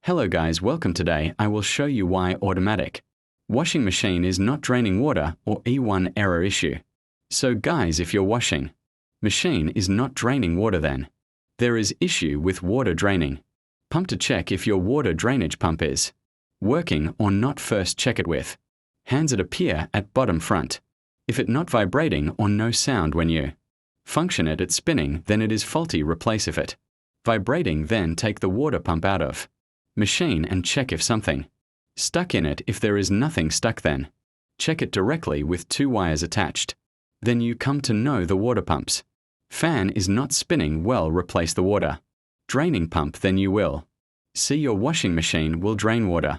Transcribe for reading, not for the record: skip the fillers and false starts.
Hello guys, welcome. Today I will show you why automatic washing machine is not draining water or E1 error issue. So guys, if your washing machine is not draining water, then there is issue with water draining. Pump to check if your water drainage pump is working or not. First check it with hands that appear at bottom front. If it not vibrating or no sound when you function it's spinning, then it is faulty. Replace if it vibrating, then take the water pump out of machine and check if something stuck in it. If there is nothing stuck, then check it directly with 2 wires attached. Then you come to know the water pump's fan is not spinning well. Replace the water draining pump, then you will see your washing machine will drain water.